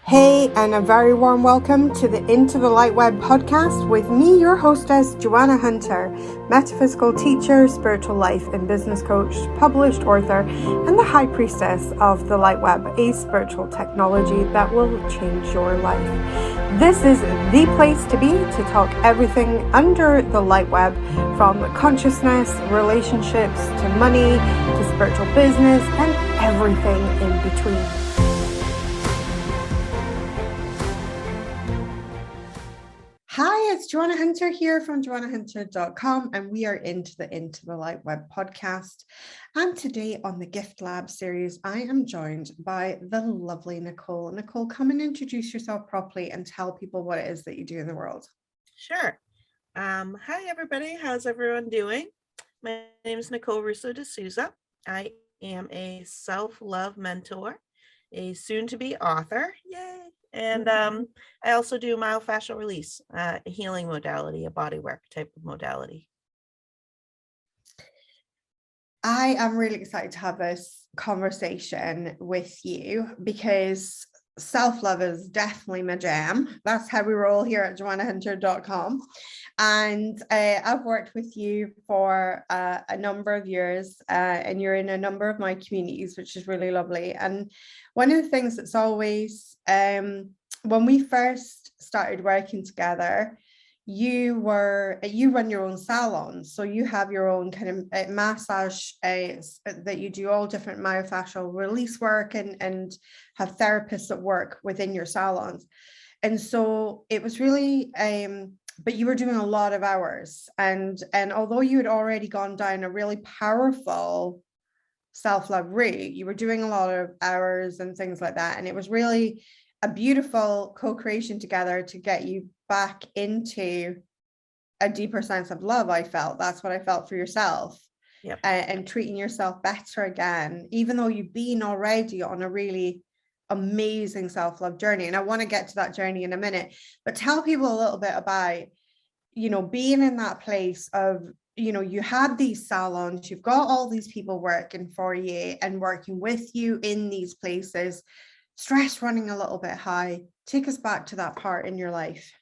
Hey, and a very warm welcome to the Into the LightWeb podcast with me, your hostess, Joanna Hunter, metaphysical teacher, spiritual life and business coach, published author, and the high priestess of the LightWeb, a spiritual technology that will change your life. This is the place to be to talk everything under the LightWeb, from consciousness, relationships, to money, to spiritual business, and everything in between. Hi, it's Joanna Hunter here from JoannaHunter.com, and we are into the LightWeb podcast. And today on the Gift Lab series, I am joined by the lovely Nicole. Nicole, come and introduce yourself properly and tell people what it is that you do in the world. Sure. Hi, everybody. How's everyone doing? My name is Nicole Russo De Souza. I am a self-love mentor, a soon-to-be author. Yay! And I also do myofascial release, a healing modality, a bodywork type of modality. I am really excited to have this conversation with you because self-love is definitely my jam. That's how we roll here at JoannaHunter.com. And I've worked with you for a number of years, and you're in a number of my communities, which is really lovely. And one of the things that's always, when we first started working together, you run your own salon, so you have your own kind of massage that you do all different myofascial release work and have therapists that work within your salons. And so it was really but you were doing a lot of hours, and although you had already gone down a really powerful self-love route, you were doing a lot of hours and things like that, and it was really a beautiful co-creation together to get you back into a deeper sense of love. I felt that's what I felt for yourself. Yep. And treating yourself better again, even though you've been already on a really amazing self-love journey. And I want to get to that journey in a minute, but tell people a little bit about, being in that place of, you had these salons, you've got all these people working for you and working with you in these places, stress running a little bit high. Take us back to that part in your life.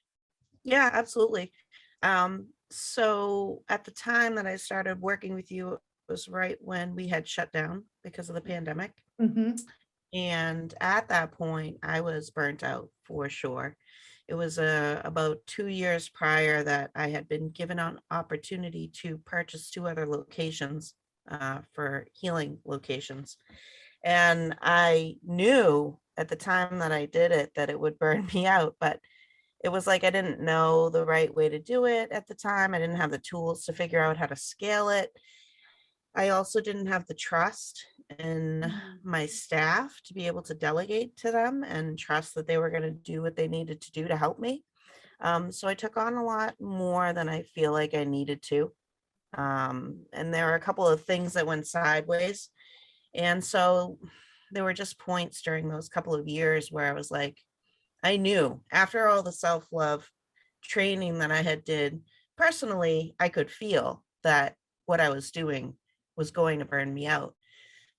Yeah, absolutely. So at the time that I started working with you, it was right when we had shut down because of the pandemic. Mm-hmm. And at that point, I was burnt out for sure. It was about 2 years prior that I had been given an opportunity to purchase 2 other locations for healing locations. And I knew at the time that I did it that it would burn me out, but it was like I didn't know the right way to do it at the time. I didn't have the tools to figure out how to scale it. I also didn't have the trust in my staff to be able to delegate to them and trust that they were going to do what they needed to do to help me. So I took on a lot more than I feel like I needed to. And there were a couple of things that went sideways. And so there were just points during those couple of years where I was like, I knew after all the self-love training that I had did personally, I could feel that what I was doing was going to burn me out.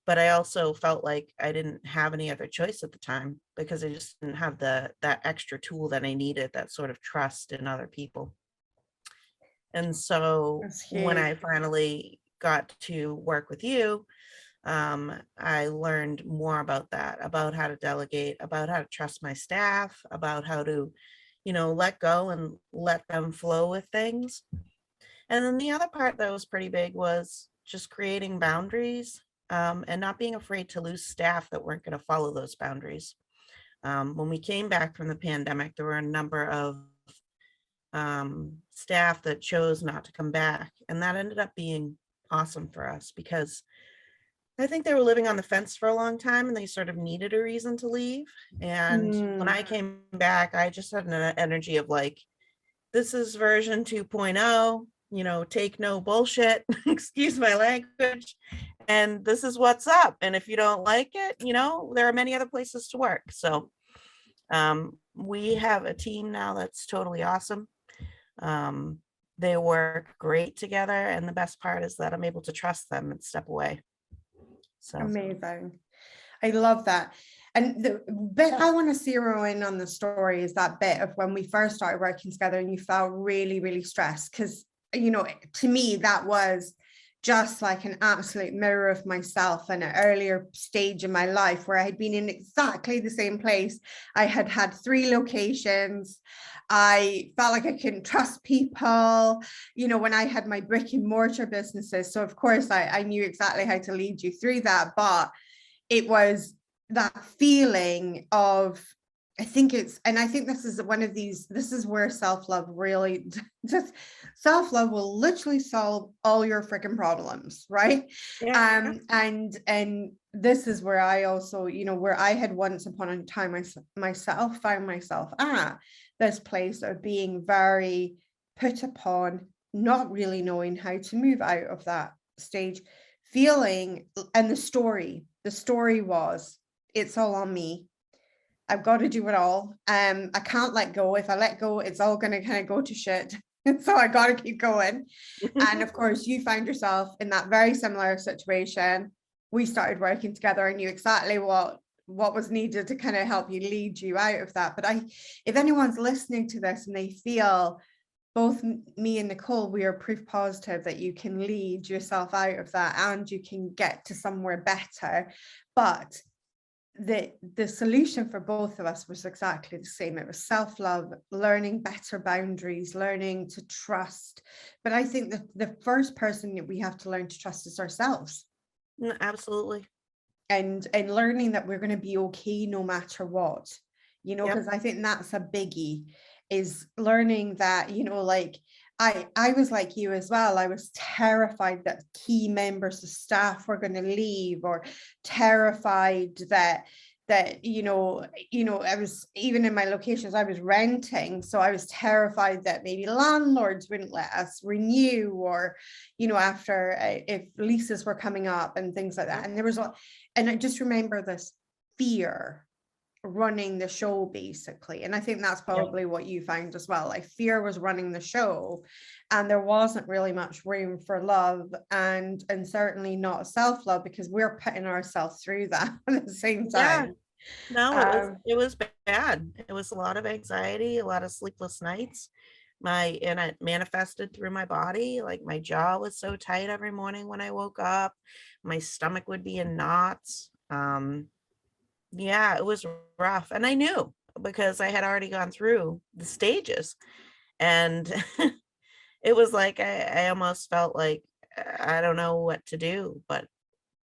But I also felt like I didn't have any other choice at the time because I just didn't have that extra tool that I needed, that sort of trust in other people. And so when I finally got to work with you, I learned more about that, about how to delegate, about how to trust my staff, about how to, let go and let them flow with things. And then the other part that was pretty big was just creating boundaries and not being afraid to lose staff that weren't going to follow those boundaries. When we came back from the pandemic, there were a number of staff that chose not to come back. And that ended up being awesome for us because I think they were living on the fence for a long time and they sort of needed a reason to leave. And when I came back, I just had an energy of like, this is version 2.0, take no bullshit, excuse my language. And this is what's up. And if you don't like it, there are many other places to work. So we have a team now that's totally awesome. They work great together. And the best part is that I'm able to trust them and step away. So amazing. I love that. And the bit I want to zero in on the story is that bit of when we first started working together and you felt really, really stressed. Because, you know, to me, that was just like an absolute mirror of myself in an earlier stage in my life where I had been in exactly the same place. I had had 3 locations. I felt like I couldn't trust people, you know, when I had my brick and mortar businesses. So of course I knew exactly how to lead you through that, but it was that feeling of, I think this is one of these, this is where self-love really just, self-love will literally solve all your freaking problems, right? Yeah. And this is where I also, you know, where I had once upon a time myself found myself at this place of being very put upon, not really knowing how to move out of that stage, feeling, and the story was, it's all on me. I've got to do it all. I can't let go. If I let go, it's all going to kind of go to shit. So I got to keep going. And of course, you found yourself in that very similar situation. We started working together. I knew exactly what was needed to kind of help you, lead you out of that. But if anyone's listening to this and they feel, both me and Nicole, we are proof positive that you can lead yourself out of that and you can get to somewhere better. But the solution for both of us was exactly the same. It was self-love, learning better boundaries, learning to trust. But I think that the first person that we have to learn to trust is ourselves. Absolutely. And learning that we're going to be okay no matter what, you know, because I think that's a biggie, is learning that, you know, like I was like you as well. I was terrified that key members of staff were going to leave, or terrified that you know, I was, even in my locations I was renting, so I was terrified that maybe landlords wouldn't let us renew, or, you know, after if leases were coming up and things like that. And there was and I just remember this fear running the show basically. And I think that's probably what you found as well. Like fear was running the show, and there wasn't really much room for love, and certainly not self-love, because we're putting ourselves through that at the same time. No, it was bad. It was a lot of anxiety, a lot of sleepless nights. And it manifested through my body. Like my jaw was so tight every morning when I woke up. My stomach would be in knots. Yeah, it was rough. And I knew, because I had already gone through the stages. And it was like, I almost felt like, I don't know what to do, but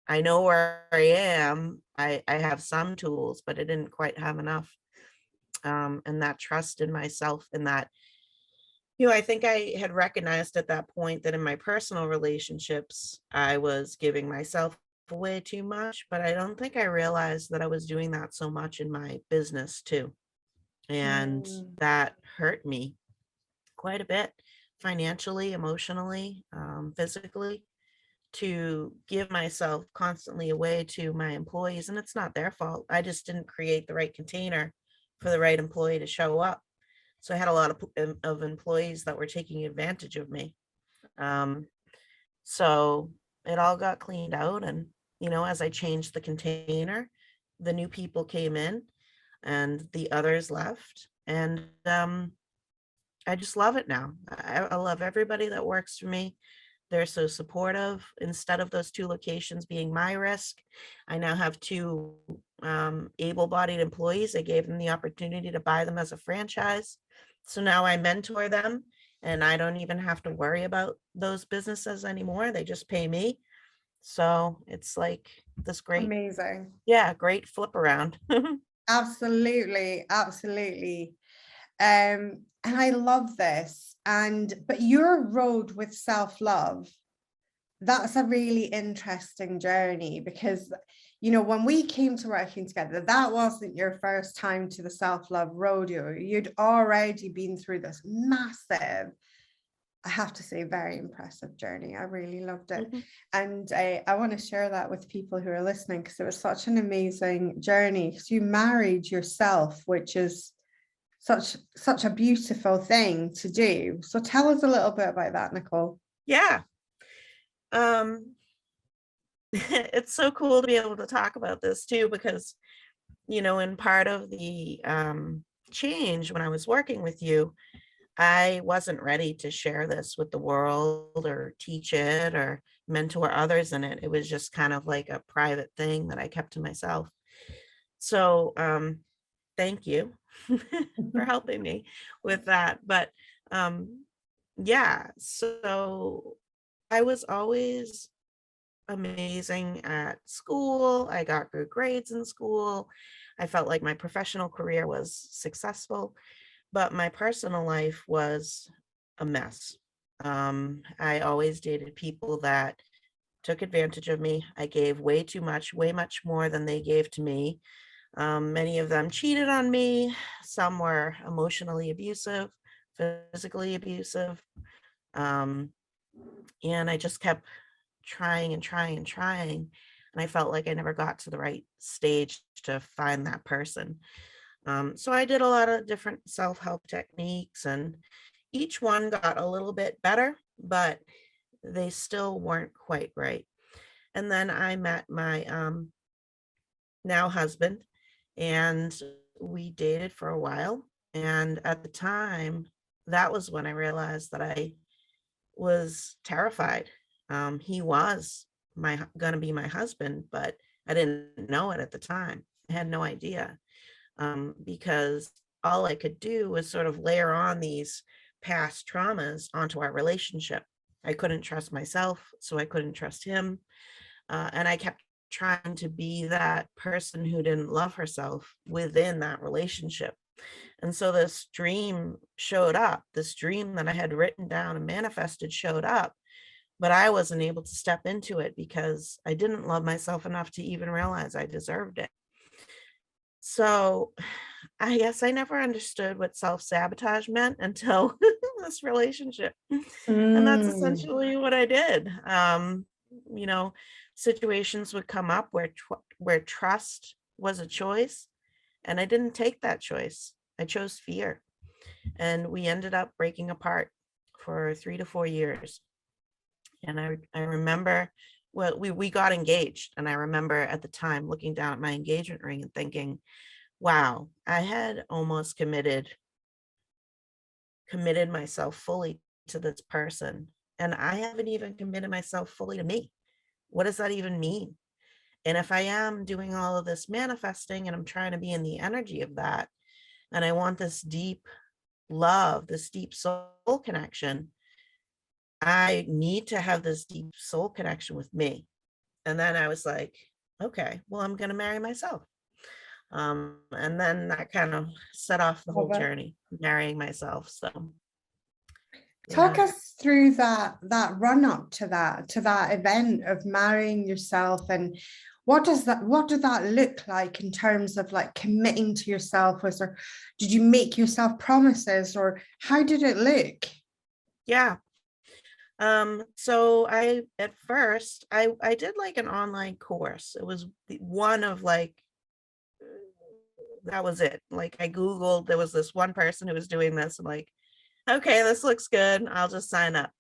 I know where I am. I have some tools, but I didn't quite have enough. And that trust in myself, and that, you know, I think I had recognized at that point that in my personal relationships, I was giving myself away too much, but I don't think I realized that I was doing that so much in my business too. And that hurt me quite a bit, financially, emotionally, physically, to give myself constantly away to my employees. And it's not their fault. I just didn't create the right container for the right employee to show up. So I had a lot of employees that were taking advantage of me. So it all got cleaned out. And, you know, as I changed the container, the new people came in and the others left. And I just love it now. I love everybody that works for me. They're so supportive. Instead of those 2 locations being my risk, I now have 2 able-bodied employees. I gave them the opportunity to buy them as a franchise. So now I mentor them, and I don't even have to worry about those businesses anymore. They just pay me. So it's like this great, amazing, great flip around. absolutely, absolutely. And I love this. But your road with self-love, that's a really interesting journey, because, you know, when we came to working together, that wasn't your first time to the self-love rodeo. You'd already been through this massive, I have to say, very impressive journey. I really loved it. And I want to share that with people who are listening, because it was such an amazing journey, because you married yourself, which is such a beautiful thing to do. So tell us a little bit about that, Nicole. Yeah. It's so cool to be able to talk about this too, because in part of the change when I was working with you, I wasn't ready to share this with the world or teach it or mentor others in it. It was just kind of like a private thing that I kept to myself. So thank you for helping me with that. But yeah, so I was always amazing at school. I got good grades in school. I felt like my professional career was successful, but my personal life was a mess. I always dated people that took advantage of me. I gave way too much, way much more than they gave to me. Many of them cheated on me. Some were emotionally abusive, physically abusive. Um, and I just kept trying and trying and trying. And I felt like I never got to the right stage to find that person. So I did a lot of different self-help techniques, and each one got a little bit better, but they still weren't quite right. And then I met my now husband, and we dated for a while. And at the time, that was when I realized that I was terrified. He was gonna be my husband, but I didn't know it at the time. I had no idea, because all I could do was sort of layer on these past traumas onto our relationship. I couldn't trust myself, so I couldn't trust him. And I kept trying to be that person who didn't love herself within that relationship. And so this dream showed up, this dream that I had written down and manifested showed up, but I wasn't able to step into it because I didn't love myself enough to even realize I deserved it. So I guess I never understood what self-sabotage meant until this relationship. And that's Mm. essentially what I did. You know, situations would come up where trust was a choice, and I didn't take that choice. I chose fear, and we ended up breaking apart for 3 to 4 years. And I remember, well, we got engaged, and I remember at the time looking down at my engagement ring and thinking, wow, I had almost committed myself fully to this person, and I haven't even committed myself fully to me. What does that even mean? And if I am doing all of this manifesting and I'm trying to be in the energy of that, and I want this deep love, this deep soul connection, I need to have this deep soul connection with me. And then I was like, okay, well, I'm going to marry myself. And then that kind of set off the whole Love it. journey, marrying myself. So, Talk yeah. us through that run up to that event of marrying yourself, and what did that look like in terms of like committing to yourself? Was there, did you make yourself promises, or how did it look? Yeah. So at first I did like an online course. It was one of like, that was it. Like I Googled, there was this one person who was doing this. I'm like, okay, this looks good. I'll just sign up.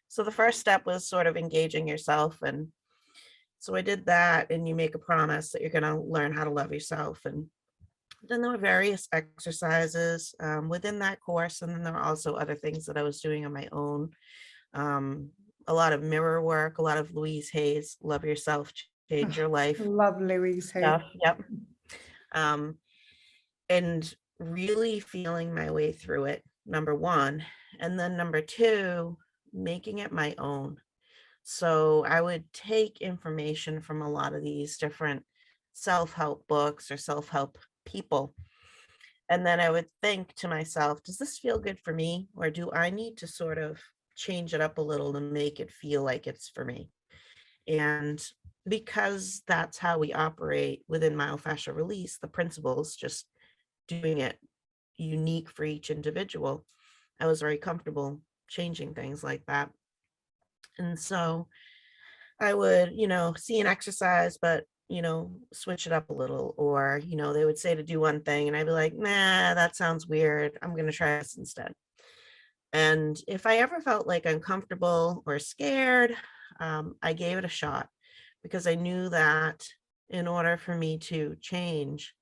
So the first step was sort of engaging yourself. And so I did that, and you make a promise that you're going to learn how to love yourself. And then there were various exercises within that course. And then there were also other things that I was doing on my own. Um, a lot of mirror work, a lot of Louise Hay's Love Yourself, Change Oh, Your Life lovely, Louise. stuff. Yep. Um, and really feeling my way through it, number one. And then number two, making it my own. So I would take information from a lot of these different self-help books or self-help people. And then I would think to myself, does this feel good for me? Or do I need to sort of change it up a little to make it feel like it's for me? And because that's how we operate within myofascial release, the principles, just doing it unique for each individual, I was very comfortable changing things like that. And so I would, see an exercise, but, switch it up a little. Or, they would say to do one thing, and I'd be like, nah, that sounds weird. I'm going to try this instead. And if I ever felt like uncomfortable or scared, I gave it a shot, because I knew that in order for me to change,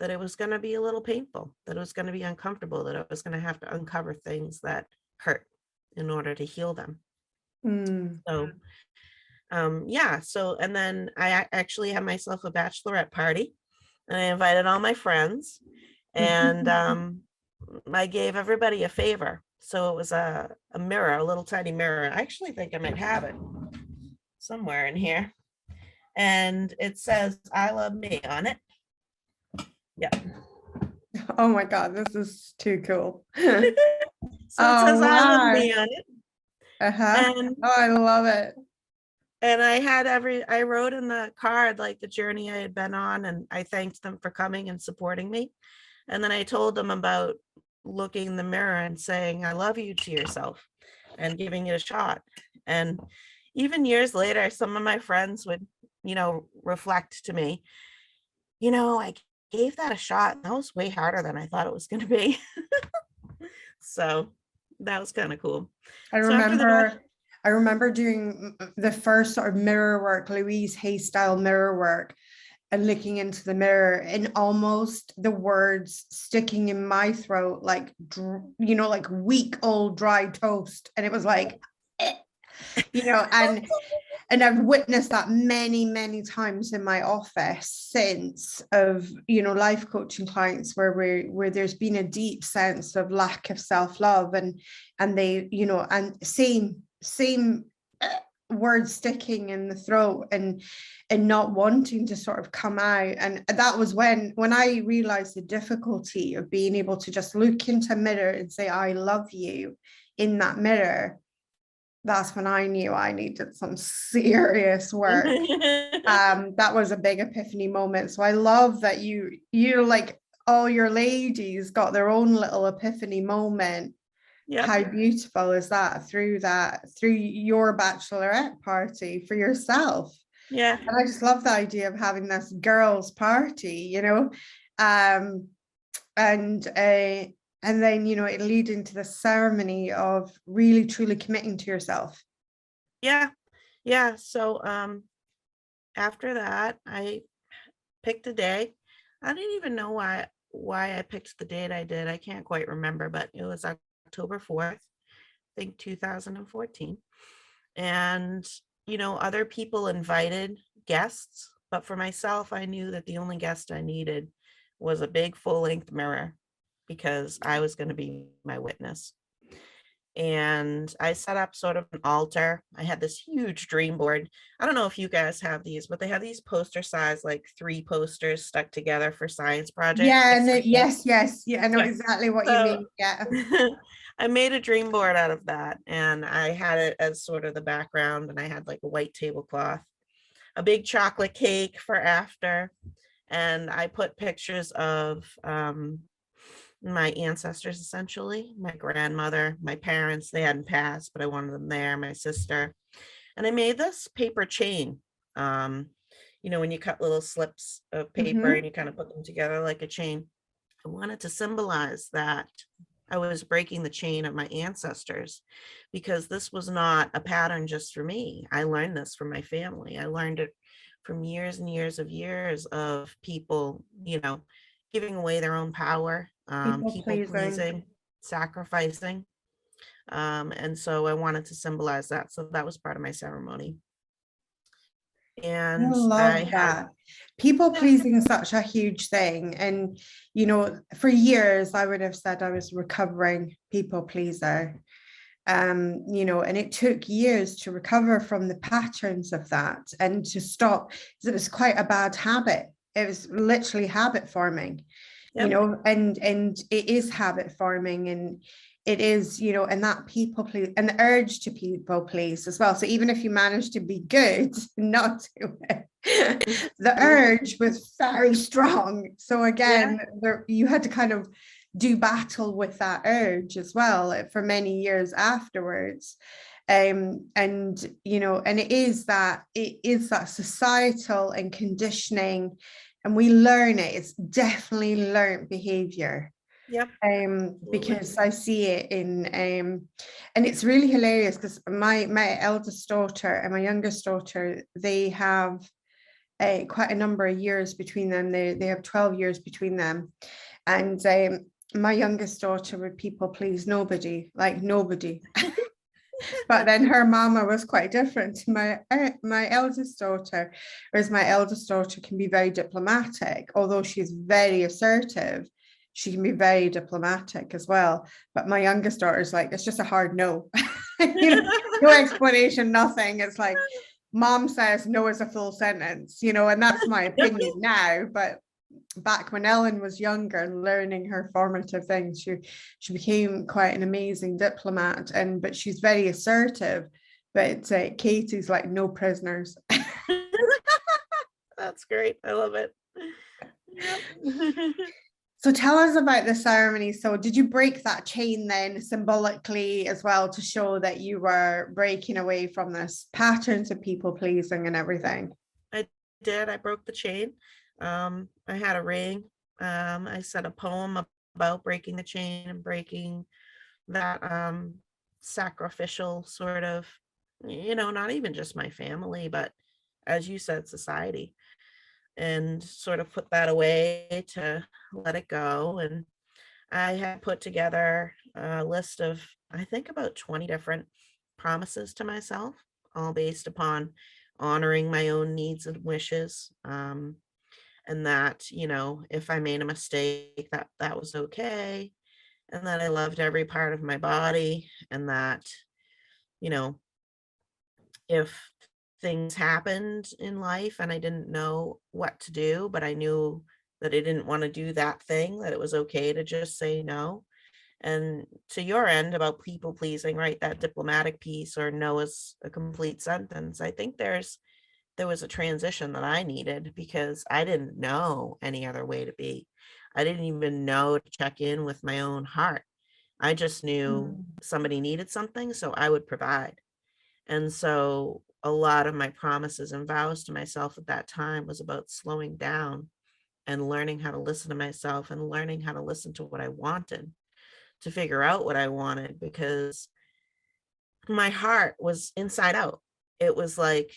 that it was going to be a little painful, that it was going to be uncomfortable, that I was going to have to uncover things that hurt in order to heal them. So, yeah. So, and then I actually had myself a bachelorette party, and I invited all my friends, and I gave everybody a favor. So it was a mirror, a little tiny mirror. I actually think I might have it somewhere in here. And it says, "I love me" on it. Yeah. Oh my God, this is too cool. So it Oh, says, "I love wow. me" on it. And Oh, I love it. I wrote in the card like the journey I had been on, and I thanked them for coming and supporting me. And then I told them about looking in the mirror and saying, "I love you" to yourself and giving it a shot. And even years later, some of my friends would, reflect to me, I gave that a shot. And that was way harder than I thought it was going to be. So that was kind of cool. I remember doing the first sort of mirror work, Louise Hay style mirror work, and looking into the mirror and almost the words sticking in my throat, like, like week old dry toast. And it was like, and I've witnessed that many, many times in my office since of, life coaching clients where there's been a deep sense of lack of self-love and they, and same words sticking in the throat and not wanting to sort of come out. And that was when I realized the difficulty of being able to just look into a mirror and say, "I love you" in that mirror. That's when I knew I needed some serious work. That was a big epiphany moment. So I love that you're like, all your ladies got their own little epiphany moment. Yep. How beautiful is that through your bachelorette party for yourself? Yeah. And I just love the idea of having this girls' party, and then, it lead into the ceremony of really truly committing to yourself. Yeah. Yeah. So after that, I picked a day. I didn't even know why I picked the date I did. I can't quite remember, but it was October 4th, I think 2014. And, other people invited guests, but for myself, I knew that the only guest I needed was a big full-length mirror, because I was going to be my witness. And I set up sort of an altar. I had this huge dream board. I don't know if you guys have these, but they have these poster size, like 3 posters stuck together for science projects. Yeah, yes. Yeah, I know exactly what you mean. Yeah. I made a dream board out of that, and I had it as sort of the background, and I had like a white tablecloth, a big chocolate cake for after, and I put pictures of my ancestors, essentially, my grandmother, my parents. They hadn't passed, but I wanted them there, my sister. And I made this paper chain. When you cut little slips of paper and you kind of put them together like a chain. I wanted to symbolize that I was breaking the chain of my ancestors, because this was not a pattern just for me. I learned this from my family. I learned it from years and years of people, giving away their own power, people pleasing, sacrificing. And so I wanted to symbolize that. So that was part of my ceremony. And I love that. People pleasing is such a huge thing. And, for years, I would have said I was recovering people pleaser. And it took years to recover from the patterns of that and to stop, because it was quite a bad habit. It was literally habit forming. Yep. And it is habit forming, and it is, and that people please, and the urge to people please as well. So even if you manage to be good, not do it, the urge was very strong. So again, you had to kind of do battle with that urge as well for many years afterwards. And it is that societal and conditioning, and we learn it. It's definitely learned behavior. Yep. Because I see it in and it's really hilarious, because my eldest daughter and my youngest daughter, they have quite a number of years between them. They have 12 years between them. And my youngest daughter would people please nobody, like nobody. But then her mama was quite different. My eldest daughter, whereas my eldest daughter can be very diplomatic, although she's very assertive, she can be very diplomatic as well. But my youngest daughter is like, it's just a hard no. No explanation, nothing. It's like, mom says no is a full sentence, and that's my opinion now. But back when Ellen was younger and learning her formative things, she became quite an amazing diplomat, but she's very assertive. But Katie's like, no prisoners. That's great. I love it. Yep. So tell us about the ceremony. So did you break that chain then symbolically as well to show that you were breaking away from this patterns of people pleasing and everything? I did. I broke the chain. I had a ring. I said a poem about breaking the chain and breaking that sacrificial sort of, not even just my family, but as you said, society, and sort of put that away to let it go. And I had put together a list of, I think, about 20 different promises to myself, all based upon honoring my own needs and wishes. And that, if I made a mistake, that was okay. And that I loved every part of my body. And that, if things happened in life and I didn't know what to do, but I knew that I didn't want to do that thing, that it was okay to just say no. And to your end about people pleasing, right? That diplomatic piece, or no is a complete sentence. I think there was a transition that I needed, because I didn't know any other way to be. I didn't even know to check in with my own heart. I just knew somebody needed something, so I would provide. And so a lot of my promises and vows to myself at that time was about slowing down and learning how to listen to myself and learning how to listen to what I wanted, to figure out what I wanted, because my heart was inside out. It was like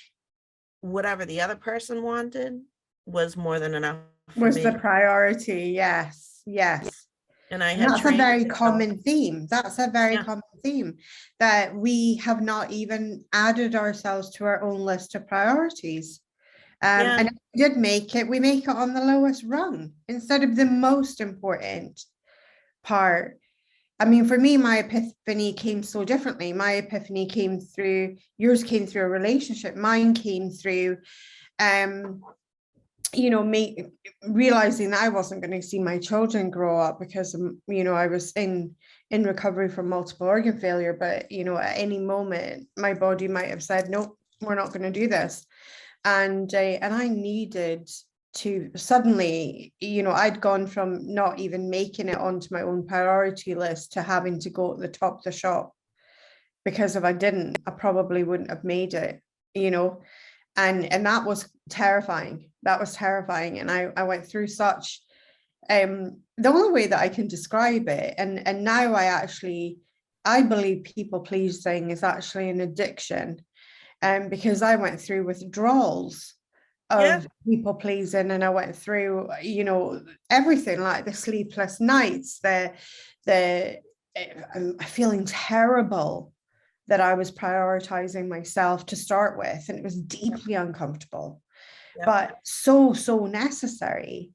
whatever the other person wanted was more than enough for Was me. the priority. Yes. And I And had that's a trained very myself. common theme. That's a very Yeah. common theme, that we have not even added ourselves to our own list of priorities. Yeah. And if we did make it, we make it on the lowest rung instead of the most important part. I mean, for me, my epiphany came so differently. My epiphany came through, yours came through a relationship, mine came through me realizing that I wasn't going to see my children grow up, because I was in recovery from multiple organ failure. But at any moment my body might have said, nope, we're not going to do this. And I needed to suddenly, I'd gone from not even making it onto my own priority list to having to go at the top of the shop, because if I didn't, I probably wouldn't have made it, and that was terrifying. And I went through such the only way that I can describe it, and now I believe people pleasing is actually an addiction, because I went through withdrawals of people pleasing, and I went through everything, like the sleepless nights, the feeling terrible that I was prioritizing myself to start with, and it was deeply uncomfortable, but so necessary,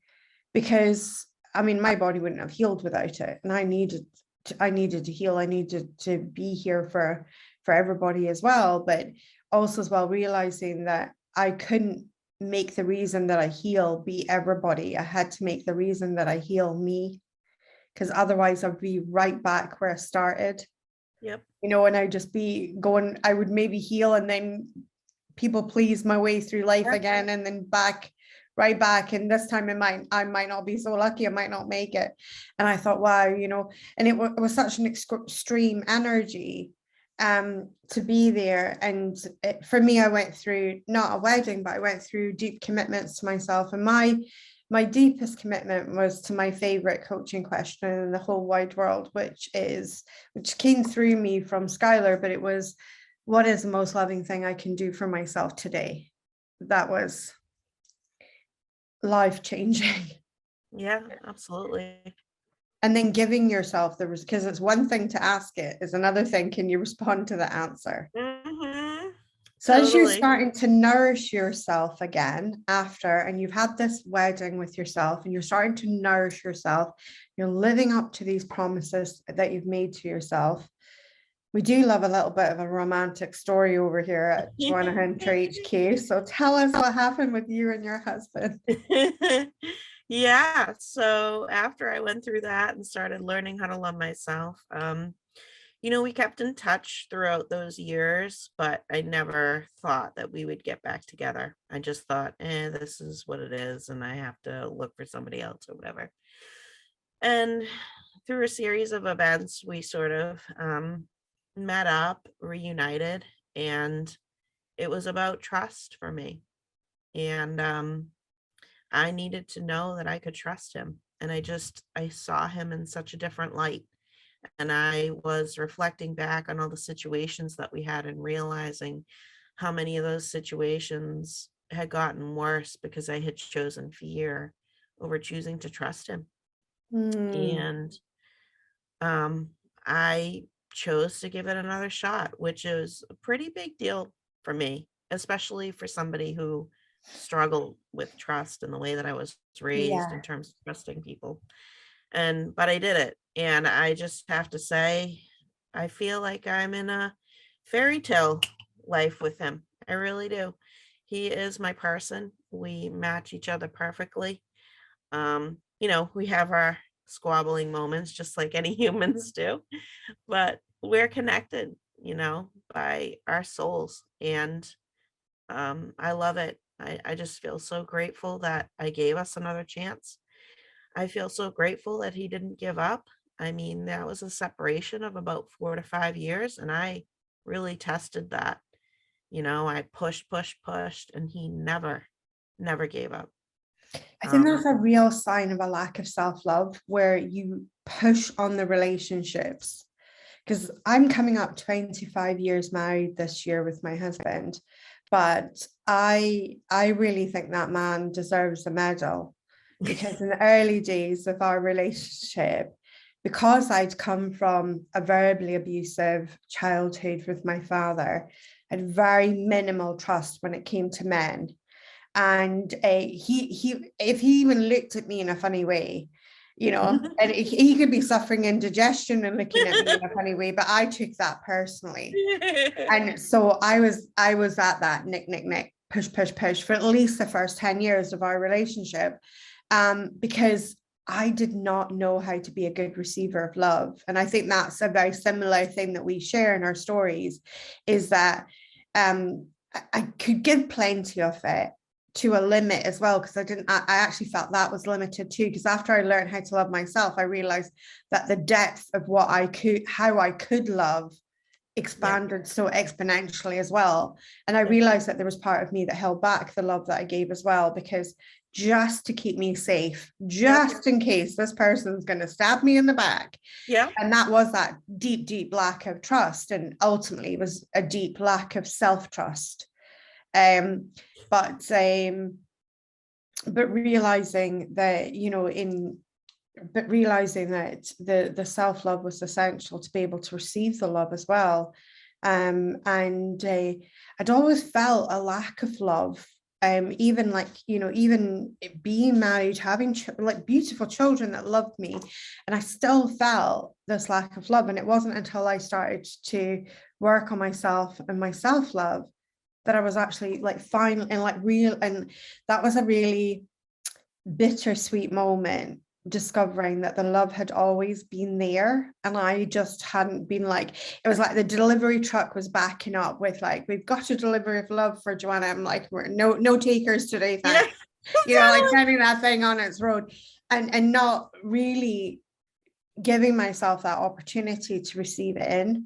because I mean my body wouldn't have healed without it, and I needed to heal. I needed to be here for everybody as well, but also as well realizing that I couldn't make the reason that I heal be everybody. I had to make the reason that I heal me, because otherwise I'd be right back where I started. And I'd just be going, I would maybe heal and then people please my way through life again, and then right back. And this time I might not be so lucky, I might not make it. And I thought, wow, and it was such an extreme energy to be there. And for me, I went through not a wedding, but I went through deep commitments to myself. And my deepest commitment was to my favorite coaching question in the whole wide world, which came through me from Skylar, but it was, what is the most loving thing I can do for myself today? That was life-changing. Yeah, absolutely. And then giving yourself because it's one thing to ask it, is another thing, can you respond to the answer? Hmm. So as you're Totally. starting to nourish yourself again after, and you've had this wedding with yourself, and you're starting to nourish yourself, you're living up to these promises that you've made to yourself. We do love a little bit of a romantic story over here at Joanna Hunter HQ. So tell us what happened with you and your husband. Yeah, so after I went through that and started learning how to love myself, we kept in touch throughout those years, but I never thought that we would get back together. I just thought, this is what it is, and I have to look for somebody else or whatever. And through a series of events, we sort of met up, reunited, and it was about trust for me. And I needed to know that I could trust him. And I saw him in such a different light. And I was reflecting back on all the situations that we had and realizing how many of those situations had gotten worse because I had chosen fear over choosing to trust him. Mm, And I chose to give it another shot, which is a pretty big deal for me, especially for somebody who struggled with trust in the way that I was raised in yeah. terms of trusting people. But I did it. And I just have to say, I feel like I'm in a fairy tale life with him. I really do. He is my person. We match each other perfectly. We have our squabbling moments just like any humans do, but we're connected, by our souls. And I love it. I just feel so grateful that I gave us another chance. I feel so grateful that he didn't give up. I mean, that was a separation of about 4 to 5 years, and I really tested that. I pushed, and he never gave up. I think Um, that's a real sign of a lack of self-love, where you push on the relationships. Because I'm coming up 25 years married this year with my husband, but I really think that man deserves a medal, because in the early days of our relationship, because I'd come from a verbally abusive childhood with my father, I had very minimal trust when it came to men. And he if he even looked at me in a funny way, and he could be suffering indigestion and looking at me in a funny way, but I took that personally. And so I was at that nick, push for at least the first 10 years of our relationship, because I did not know how to be a good receiver of love. And I think that's a very similar thing that we share in our stories, is that I could give plenty of it to a limit as well, because I actually felt that was limited too, because after I learned how to love myself, I realized that the depth of how I could love Yeah, expanded so exponentially as well. And I yeah, realized that there was part of me that held back the love that I gave as well, because just to keep me safe, yep, just in case this person's going to stab me in the back. yep, And that was that deep lack of trust, and ultimately was a deep lack of self-trust. um but um but realizing that, realizing that the self-love was essential to be able to receive the love as well. And I'd always felt a lack of love, even like, even being married, having like beautiful children that loved me, and I still felt this lack of love. And it wasn't until I started to work on myself and my self-love that I was actually like fine and like real. And that was a really bittersweet moment, discovering that the love had always been there, and I just hadn't been like, it was like the delivery truck was backing up with like, we've got a delivery of love for Joanna. I'm like, we're no takers today, yeah. thanks. Like sending that thing on its road, and not really giving myself that opportunity to receive it in.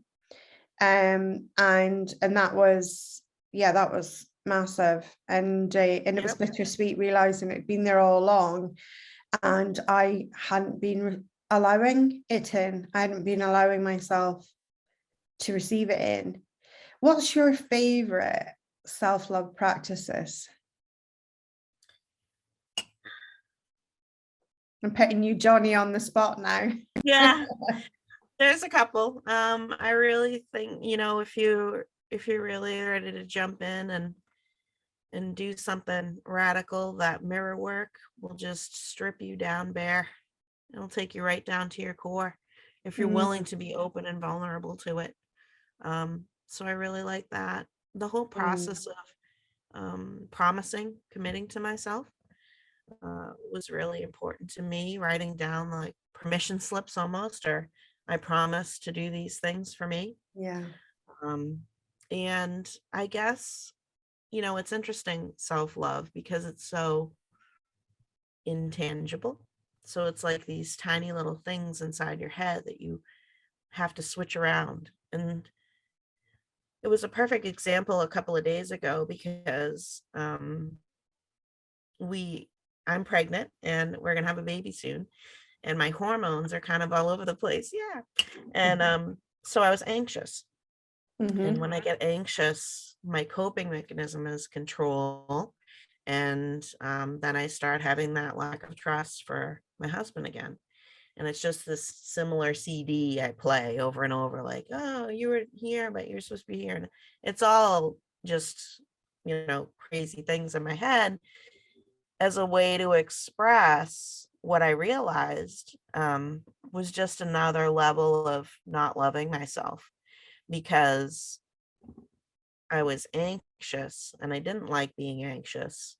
And that was, yeah, that was massive. And it was Yep. bittersweet realizing it'd been there all along, and I hadn't been allowing it in. I hadn't been allowing myself to receive it in. What's your favorite self-love practices? I'm putting you Johnny on the spot now. Yeah, there's a couple. I really think, if you're really ready to jump in and do something radical, that mirror work will just strip you down bare. It'll take you right down to your core if you're willing to be open and vulnerable to it. So I really like that. The whole process of committing to myself was really important to me, writing down like permission slips almost, or I promise to do these things for me. Yeah. And I guess, it's interesting, self-love, because it's so intangible. So it's like these tiny little things inside your head that you have to switch around. And it was a perfect example a couple of days ago because I'm pregnant and we're gonna have a baby soon, and my hormones are kind of all over the place. Yeah. And so I was anxious. And when I get anxious, my coping mechanism is control. And then I start having that lack of trust for my husband again. And it's just this similar CD I play over and over, like, oh, you were here, but you're supposed to be here. And it's all just, crazy things in my head as a way to express what I realized was just another level of not loving myself, because I was anxious and I didn't like being anxious.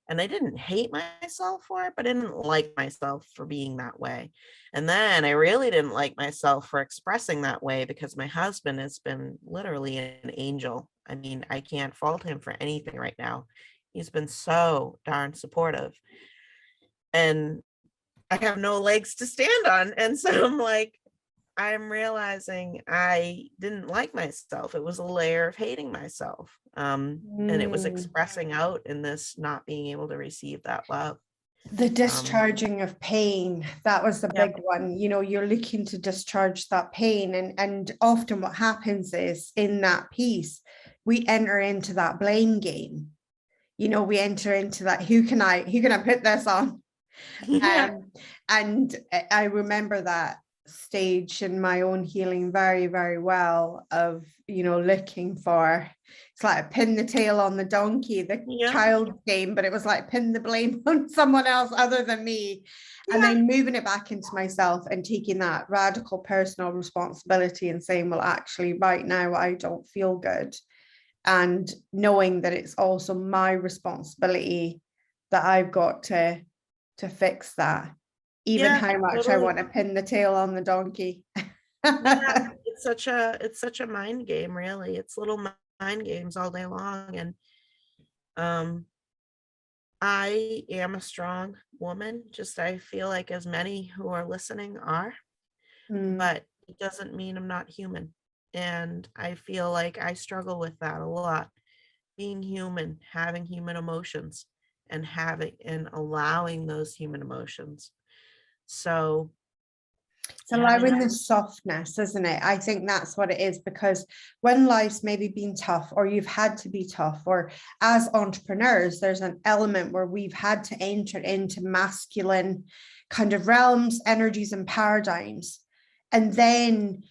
And I didn't hate myself for it, but I didn't like myself for being that way. And then I really didn't like myself for expressing that way, because my husband has been literally an angel. I mean, I can't fault him for anything right now. He's been so darn supportive. And I have no legs to stand on. And so I'm like, I'm realizing I didn't like myself. It was a layer of hating myself. And it was expressing out in this not being able to receive that love. The discharging of pain, that was the Yep. big one. You're looking to discharge that pain. And often what happens is, in that piece, we enter into that blame game. We enter into that, who can I put this on? Yeah. And I remember that stage in my own healing very, very well, of looking for, it's like pin the tail on the donkey, the child game, but it was like pin the blame on someone else other than me. And then moving it back into myself and taking that radical personal responsibility and saying, well, actually right now I don't feel good, and knowing that it's also my responsibility, that I've got to fix that, even how much totally. I want to pin the tail on the donkey. Yeah, it's such a mind game, really. It's little mind games all day long. And I am a strong woman, just I feel like as many who are listening are, but it doesn't mean I'm not human. And I feel like I struggle with that a lot, being human, having human emotions, and allowing those human emotions. So it's allowing the softness, isn't it? I think that's what it is, because when life's maybe been tough, or you've had to be tough, or as entrepreneurs, there's an element where we've had to enter into masculine kind of realms, energies, and paradigms, and then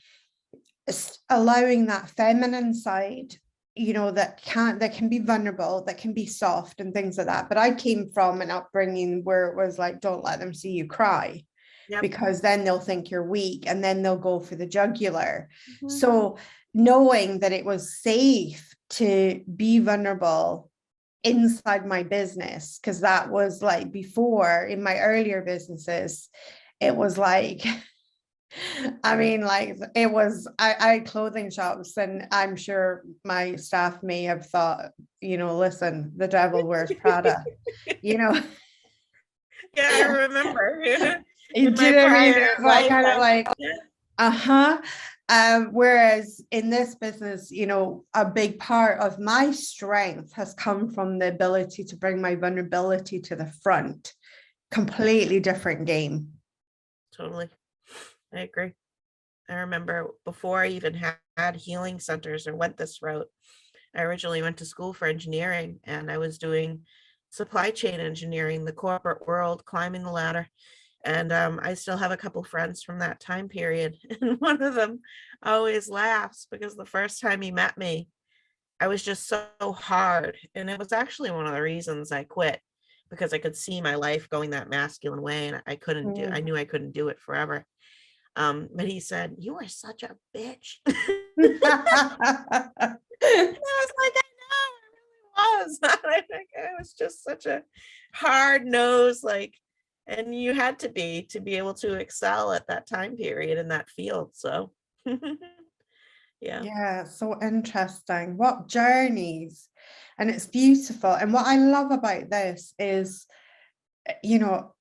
allowing that feminine side, that can be vulnerable, that can be soft and things like that. But I came from an upbringing where it was like, don't let them see you cry. Yep. Because then they'll think you're weak, and then they'll go for the jugular. So knowing that it was safe to be vulnerable inside my business, because that was like, before, in my earlier businesses, it was like, I mean, like, it was, I had clothing shops, and I'm sure my staff may have thought, listen, the devil wears Prada, Yeah, I remember. You did like kind of like, whereas in this business, a big part of my strength has come from the ability to bring my vulnerability to the front. Completely different game. Totally. I agree. I remember before I even had healing centers or went this route, I originally went to school for engineering, and I was doing supply chain engineering, the corporate world, climbing the ladder. And I still have a couple friends from that time period. And one of them always laughs because the first time he met me, I was just so hard. And it was actually one of the reasons I quit, because I could see my life going that masculine way, and I couldn't do, I knew I couldn't do it forever. But he said, "You are such a bitch." I was like, I know, I really was. I think I was just such a hard nose, like, and you had to be able to excel at that time period in that field. So yeah. Yeah, so interesting. What journeys. And it's beautiful. And what I love about this is, you know,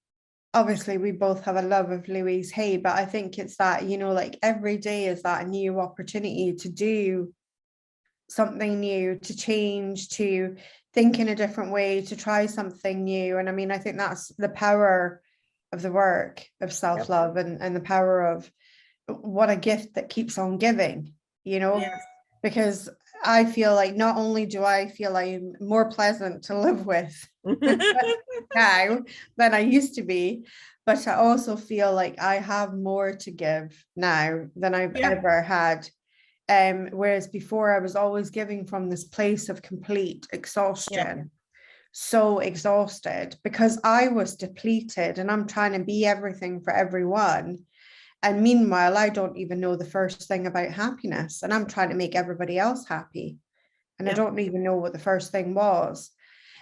obviously we both have a love of Louise Hay, but I think it's that, you know, like every day is that new opportunity to do something new, to change, to think in a different way, to try something new. And I mean, I think that's the power of the work of self-love, and the power of what a gift that keeps on giving, you know, Yes. because I feel like not only do I feel I'm more pleasant to live with now than I used to be, but I also feel like I have more to give now than I've Yeah. ever had. Whereas before I was always giving from this place of complete exhaustion, so exhausted because I was depleted and I'm trying to be everything for everyone. And meanwhile, I don't even know the first thing about happiness, and I'm trying to make everybody else happy. And I don't even know what the first thing was.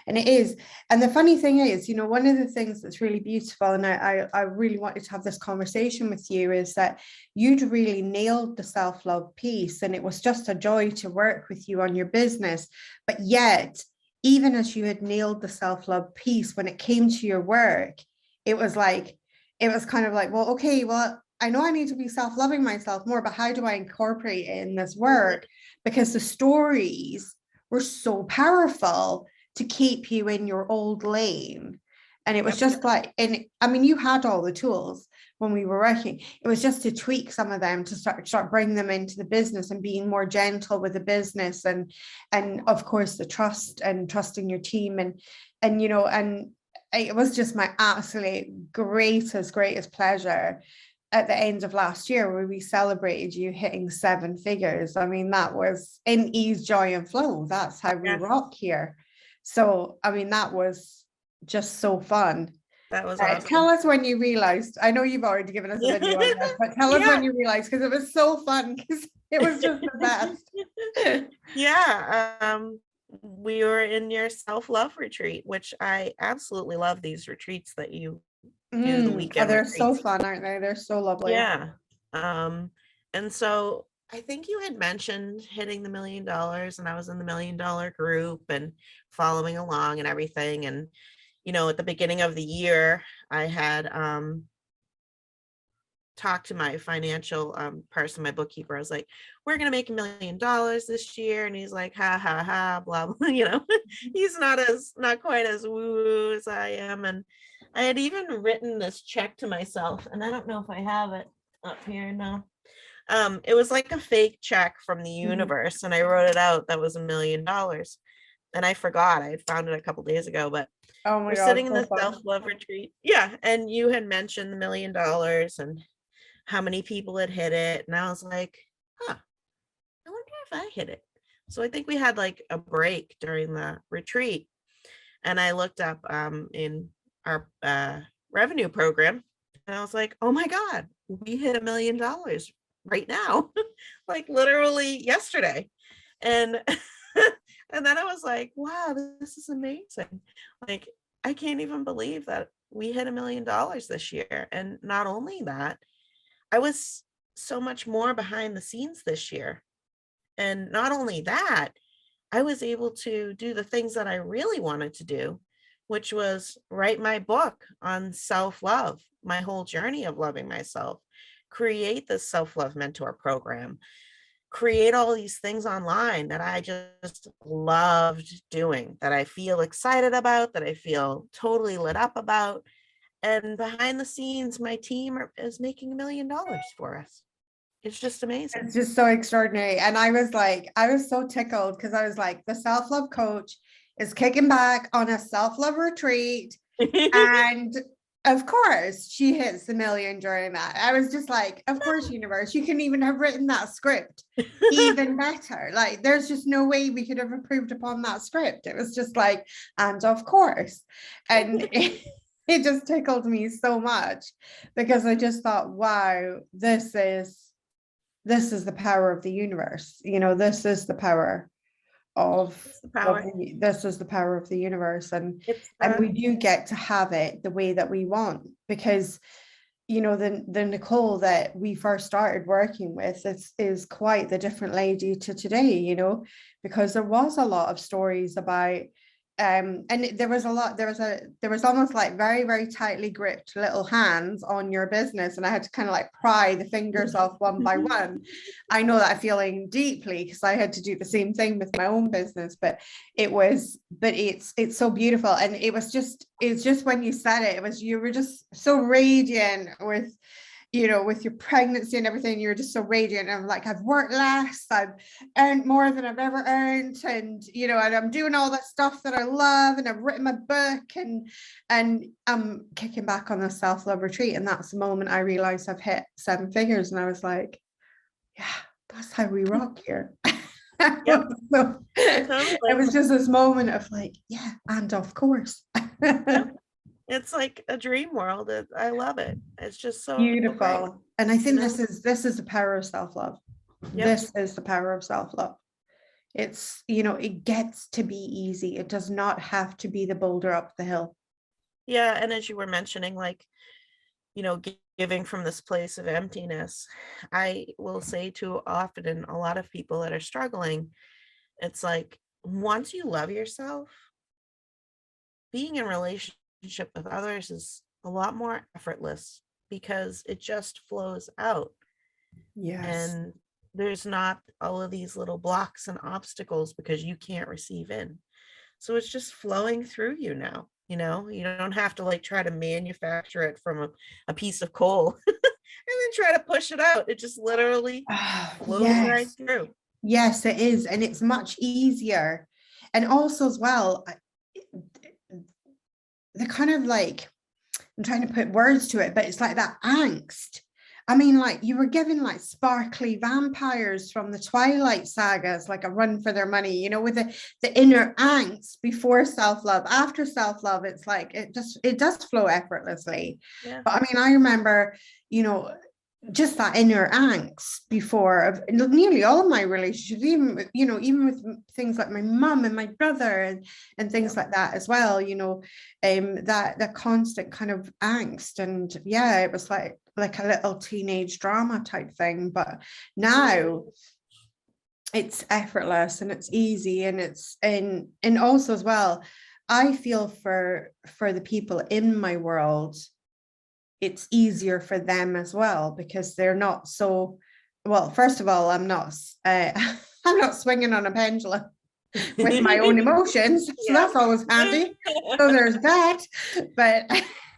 And it is. And the funny thing is, you know, one of the things that's really beautiful, and I really wanted to have this conversation with you, is that you'd really nailed the self-love piece. And it was just a joy to work with you on your business. But yet, even as you had nailed the self-love piece, when it came to your work, it was kind of like, well, okay, well, I know I need to be self-loving myself more, but how do I incorporate it in this work? Because the stories were so powerful to keep you in your old lane. And it was just like, and I mean, you had all the tools when we were working. It was just to tweak some of them to start bringing them into the business and being more gentle with the business, and of course the trust and trusting your team, and you know, and it was just my absolute greatest pleasure at the end of last year where we celebrated you hitting 7 figures. I mean, that was in ease, joy, and flow. That's how we rock here. So, I mean, that was just so fun. That was awesome. Tell us when you realized. I know you've already given us a video on this, but tell us when you realized, because it was so fun, because it was just the best. We were in your self-love retreat, which I absolutely love, these retreats that you do, the weekend they're retreats. so fun, aren't they? They're so lovely. Yeah. And so I think you had mentioned hitting the $1 million, and I was in the $1 million group and following along and everything. And, you know, at the beginning of the year, I had talked to my financial person, my bookkeeper. I was like, we're going to make $1 million this year. And he's like, ha, ha, ha, blah, blah. You know, he's not quite as woo as I am. And I had even written this check to myself, and I don't know if I have it up here now. It was like a fake check from the universe, and I wrote it out. That was $1 million. And I forgot. I had found it a couple days ago, but we're sitting in the self-love retreat. Yeah. And you had mentioned the $1 million and how many people had hit it. And I was like, I wonder if I hit it. So I think we had like a break during the retreat. And I looked up in our revenue program, and I was like, oh my God, we hit $1 million right now, like literally yesterday. And and then I was like, wow, this is amazing. Like, I can't even believe that we hit $1 million this year. And not only that, I was so much more behind the scenes this year. And not only that, I was able to do the things that I really wanted to do, which was write my book on self-love, my whole journey of loving myself, create the self-love mentor program, create all these things online that I just loved doing, that I feel excited about, that I feel totally lit up about. And behind the scenes, my team is making $1 million for us. It's just amazing. It's just so extraordinary. And I was so tickled, because I was like, the self-love coach is kicking back on a self-love retreat. And of course, she hits the million during that. I was just like, of course, universe, you couldn't even have written that script even better. Like, there's just no way we could have improved upon that script. It was just like, and of course. And it just tickled me so much because I just thought, wow, this is the power of the universe. You know, this is the power this is the power of the universe, and we do get to have it the way that we want, because you know the Nicole that we first started working with is quite the different lady to today, you know, because there was a lot of stories about and there was almost like very, very tightly gripped little hands on your business, and I had to kind of like pry the fingers off one by one. I know that feeling deeply because I had to do the same thing with my own business, but it's so beautiful. And it's just when you said it, you were just so radiant with, you know, with your pregnancy and everything. You're just so radiant. I'm like, I've worked less, I've earned more than I've ever earned, and you know, and I'm doing all that stuff that I love, and I've written my book, and I'm kicking back on the self-love retreat. And that's the moment I realized I've hit 7 figures, and I was like, yeah, that's how we rock here. Yep. So, it was just this moment of like, yeah, and of course. Yep. It's like a dream world. I love it. It's just so beautiful. great. And I think this is the power of self-love. Yep. This is the power of self-love. It's, you know, it gets to be easy. It does not have to be the boulder up the hill. Yeah. And as you were mentioning, like, you know, giving from this place of emptiness, I will say too often, and a lot of people that are struggling, it's like, once you love yourself, being in relationship with others is a lot more effortless because it just flows out. Yes. And there's not all of these little blocks and obstacles because you can't receive in. So it's just flowing through you now. You know, you don't have to like try to manufacture it from a piece of coal and then try to push it out. It just literally flows right through. Yes, it is. And it's much easier. And also as well, the kind of like, I'm trying to put words to it, but it's like that angst. I mean, like you were given like sparkly vampires from the Twilight sagas, like a run for their money, you know, with the inner angst before self-love. After self-love, it's like it does flow effortlessly. Yeah. But I mean, I remember, you know, just that inner angst before of nearly all of my relationships, even, you know, even with things like my mum and my brother and things like that as well, you know, that constant kind of angst. And yeah, it was like a little teenage drama type thing. But now it's effortless and it's easy, and it's and also as well, I feel for the people in my world, it's easier for them as well, because they're not so, well, first of all, I'm not I'm not swinging on a pendulum with my own emotions, so that's always handy. So there's that. But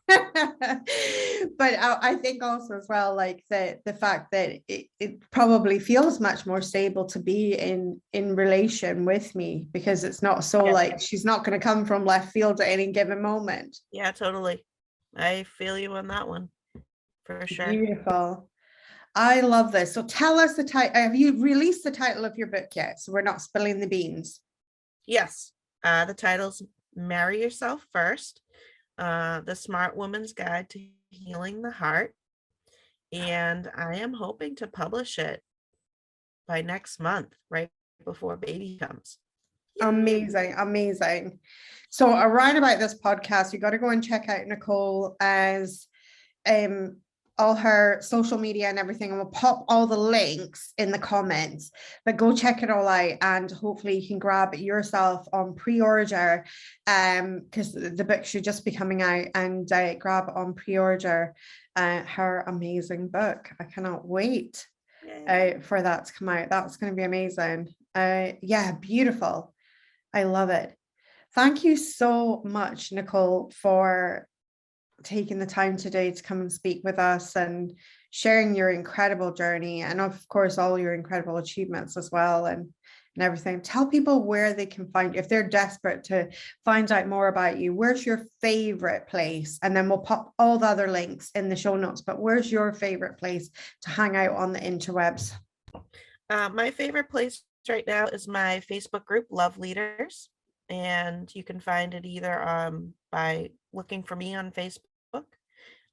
but I think also as well, like the fact that it probably feels much more stable to be in relation with me, because it's not so like she's not going to come from left field at any given moment. Yeah, totally. I feel you on that one, for sure. Beautiful. I love this. So tell us the title. Have you released the title of your book yet? So we're not spilling the beans. Yes. The title's Marry Yourself First, The Smart Woman's Guide to Healing the Heart. And I am hoping to publish it by next month, right before baby comes. Amazing, amazing. So around about this podcast, you got to go and check out Nicole as all her social media and everything, and we'll pop all the links in the comments, but go check it all out, and hopefully you can grab it yourself on pre-order, because the book should just be coming out, and grab it on pre-order her amazing book. I cannot wait for that to come out. That's going to be amazing. Yeah, beautiful. I love it. Thank you so much, Nicole, for taking the time today to come and speak with us and sharing your incredible journey, and of course all your incredible achievements as well. And and everything. Tell people where they can find you if they're desperate to find out more about you. Where's your favorite place? And then we'll pop all the other links in the show notes, but where's your favorite place to hang out on the interwebs? My favorite place right now is my Facebook group, Love Leaders. And you can find it either by looking for me on Facebook,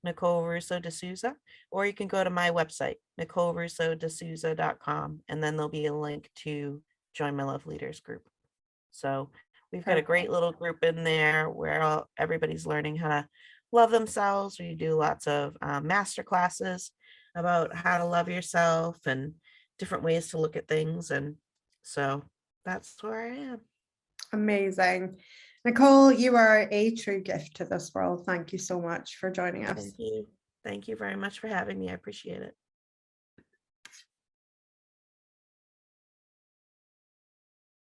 Nicole Russo De Souza, or you can go to my website, NicoleRussoDeSouza.com, and then there'll be a link to join my Love Leaders group. So we've got a great little group in there where everybody's learning how to love themselves. We do lots of master classes about how to love yourself and different ways to look at things. And so that's where I am. Amazing. Nicole, you are a true gift to this world. Thank you so much for joining us. Thank you. Thank you very much for having me. I appreciate it.